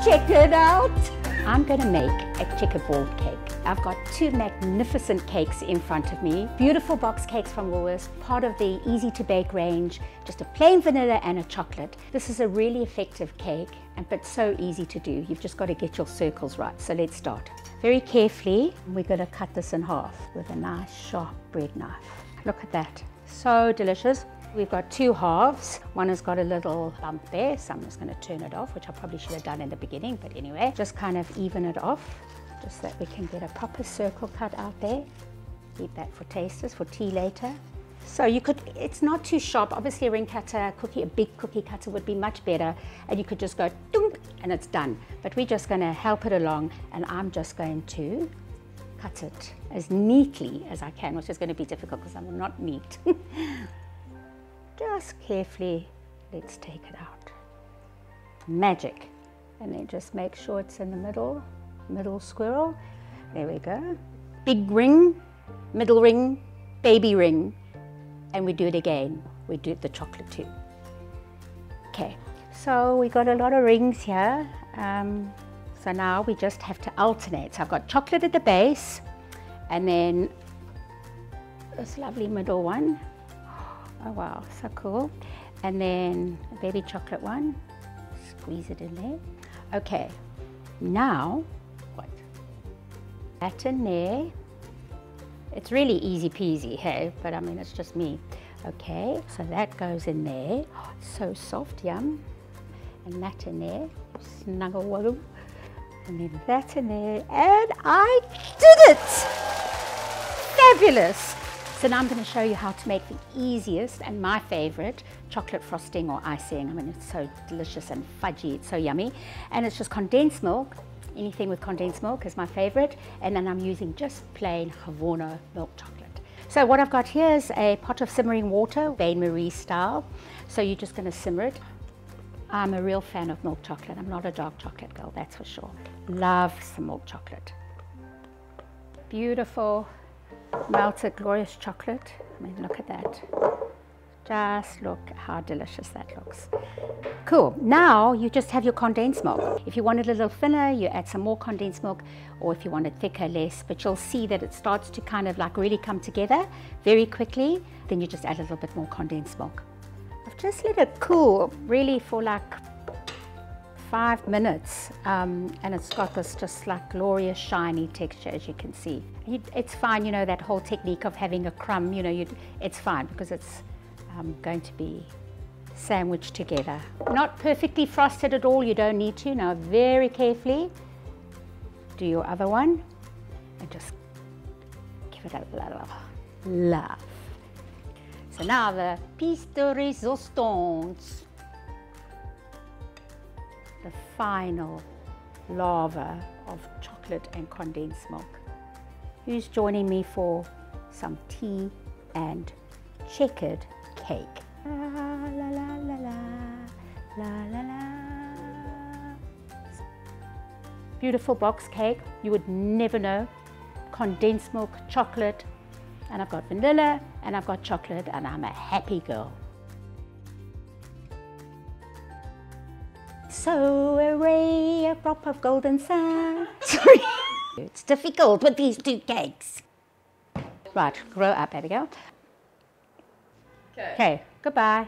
Check it out. I'm going to make a checkerboard cake. I've got two magnificent cakes in front of me. Beautiful box cakes from Woolworths, part of the easy to bake range, just a plain vanilla and a chocolate. This is a really effective cake, but so easy to do. You've just got to get your circles right. So let's start. Very carefully, we're going to cut this in half with a nice sharp bread knife. Look at that, so delicious. We've got two halves. One has got a little bump there, so I'm just going to turn it off, which I probably should have done in the beginning, but anyway, just kind of even it off, just so that we can get a proper circle cut out there. Keep that for tasters, for tea later. So you could, it's not too sharp. Obviously a ring cutter, a big cookie cutter would be much better, and you could just go dunk and it's done. But we're just going to help it along, and I'm just going to cut it as neatly as I can, which is going to be difficult because I'm not neat. Just carefully, let's take it out. Magic. And then just make sure it's in the middle squirrel. There we go. Big ring, middle ring, baby ring. And we do it again. We do the chocolate too. Okay, so we got a lot of rings here. So now we just have to alternate. So I've got chocolate at the base, and then this lovely middle one. Oh wow, so cool. And then a baby chocolate one, squeeze it in there. Okay, now, what? That in there. It's really easy peasy, hey, but I mean, it's just me. Okay, so that goes in there. Oh, it's so soft, yum. And that in there, snuggle wuggle. And then that in there, and I did it! Fabulous! So now I'm going to show you how to make the easiest and my favorite chocolate frosting or icing. I mean, it's so delicious and fudgy, it's so yummy. And it's just condensed milk. Anything with condensed milk is my favorite. And then I'm using just plain Havana milk chocolate. So what I've got here is a pot of simmering water, bain-marie style. So you're just going to simmer it. I'm a real fan of milk chocolate. I'm not a dark chocolate girl, that's for sure. Love some milk chocolate. Beautiful. Melted glorious chocolate. I mean, look at that. Just look how delicious that looks. Cool. Now you just have your condensed milk. If you want it a little thinner, you add some more condensed milk, or if you want it thicker, less. But you'll see that it starts to kind of like really come together very quickly. Then you just add a little bit more condensed milk. I've just let it cool really for like 5 minutes, and it's got this just like glorious shiny texture, as you can see. It's fine, you know, that whole technique of having a crumb, you know, it's fine because it's going to be sandwiched together. Not perfectly frosted at all, you don't need to. Now very carefully do your other one and just give it a little love. So now the piece de resistance. The final lava of chocolate and condensed milk. Who's joining me for some tea and checkered cake? La la la la la, la la la. Beautiful box cake, you would never know. Condensed milk, chocolate, and I've got vanilla, and I've got chocolate, and I'm a happy girl. So a drop of golden sun. Sorry. It's difficult with these two cakes. Right, grow up, Abigail. Okay, goodbye.